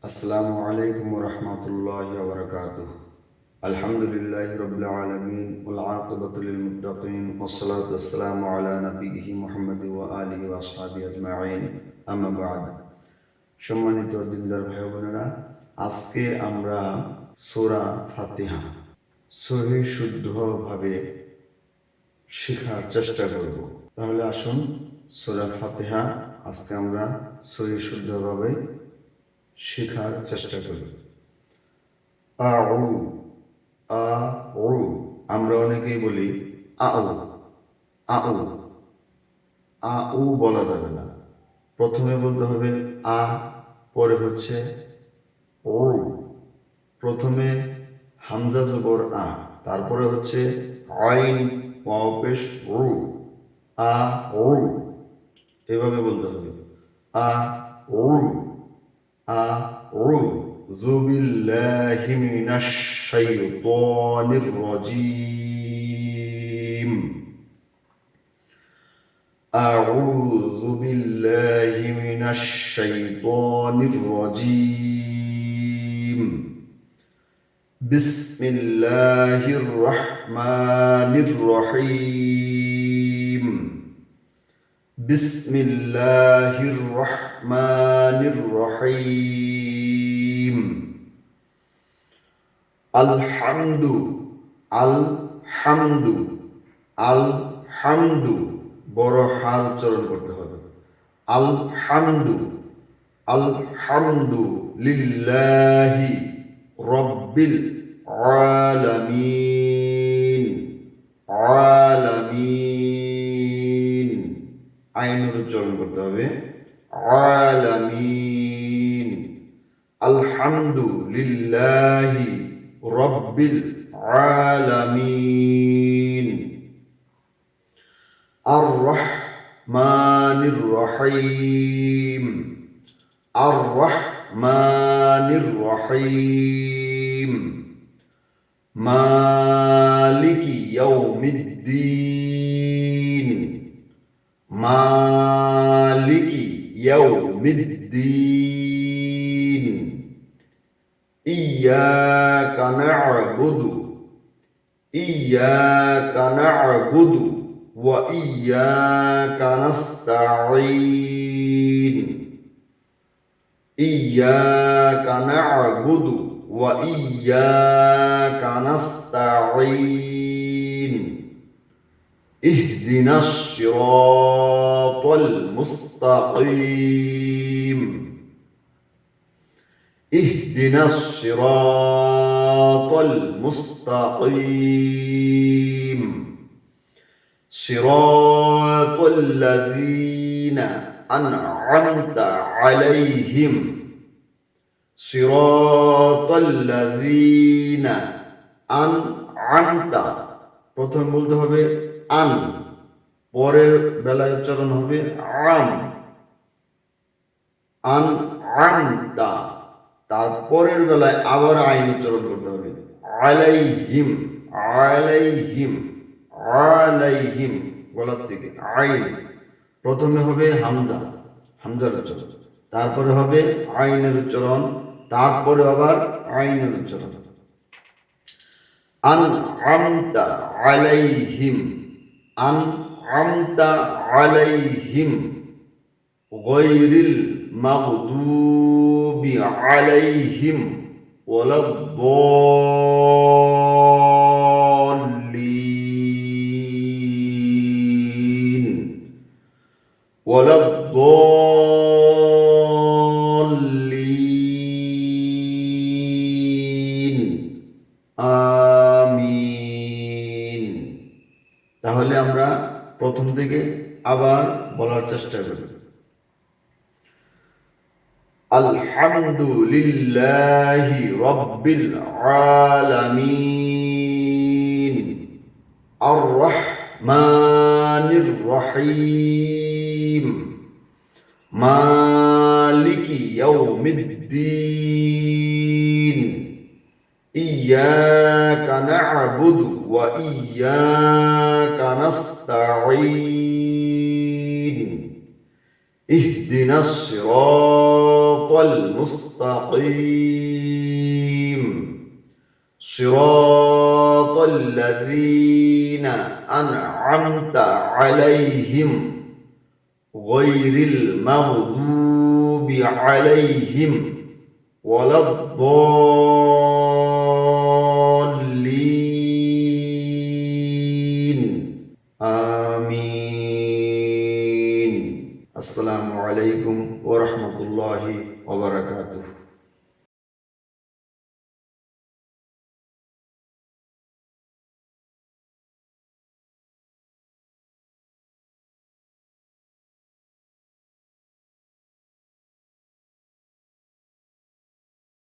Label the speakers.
Speaker 1: আসসালামু আলাইকুম ওয়া রাহমাতুল্লাহি ওয়া বারাকাতুহু। আলহামদুলিল্লাহি রাব্বিল আলামিন ওয়াল আকিবাতু লিল মুত্তাকিন ওয়াসসালাতু ওয়াসসালামু আলা নাবিয়িহি মুহাম্মাদি ওয়া আলিহি ওয়া আসহাবিহি আজমাইন। আম্মা বা'দ। সম্মানিত দিনদার ভাই বোনেরা, আজকে আমরা সূরা ফাতিহা সহিহ শুদ্ধভাবে শেখার চেষ্টা করব। তাহলে আসুন সূরা ফাতিহা আজকে আমরা সহিহ শুদ্ধভাবে শেখার চেষ্টা করি। আউ আউ আমরা অনেকেই বলি আউ আউ আউ বলা যাবে না। প্রথমে বলতে হবে আ, পরে হচ্ছে ও। প্রথমে হামজা জবর আ, তারপরে হচ্ছে আইন ওয়াও পেশ উ, আ উ, এভাবে বলতে হবে আ উ أعوذ بالله من الشيطان الرجيم أعوذ بالله من الشيطان الرجيم بسم الله الرحمن الرحيم بسم الله الرحمن الرحيم الحمد الحمد الحمد বড় হার উচ্চারণ করতে হবে। আলহামদু আলহামদু লিল্লাহি রব্বিল আলামিন আলামিন আইনের উচ্চারণ করতে হবে আলামিন। আলহামদুলিল্লাহি রব্বিল আলামিন। আর রহমানির রহিম আর রহমানির রহিম মালিকি ইয়াউমিদ্দিন মালিকি ইয়াউমিদ্দিন ইয়াকা না'বুদু ওয়া ইয়াকা নাস্তাঈন ইয়াকা না'বুদু ওয়া ইয়াকা নাস্তাঈন اهدنا الصراط المستقيم اهدنا الصراط المستقيم صراط الذين أنعمت عليهم صراط الذين أنعمت প্রথম বলতে হবে আন, পরের বেলায় উচ্চারণ হবে আম আন আমতা, তারপরের বেলায় আবার আইন উচ্চারণ করতে হবে আলাইহিম আলাইহিম আলাইহিম গলার থেকে আইন। প্রথমে হবে হামজা, হামজার উচ্চারণ, তারপরে হবে আইনের উচ্চারণ, তারপরে আবার আইনের উচ্চারণ। আনআমতা আলাইহিম আনআমতা আলাইহিম গায়রিল মাগদুবি আলাইহিম ওয়ালাদ-দাল্লিন ওয়ালাদ-দাল্লিন আমিন। তাহলে আমরা প্রথম থেকে আবার বলার চেষ্টা করি। আলহামদুলিল্লাহি রাব্বিল আলামিন আর রহমানির রহিম মালিকি ইয়াউমিদ্দিন ইয়াকা না'বুদু ওয়া ইয়াকা নাস্তাঈন اهدنا الصراط المستقيم صراط الذين أنعمت عليهم غير المغضوب عليهم ولا الضالين آمين. আসসালামু আলাইকুম ওয়া রাহমাতুল্লাহি ওয়া বারাকাতুহু।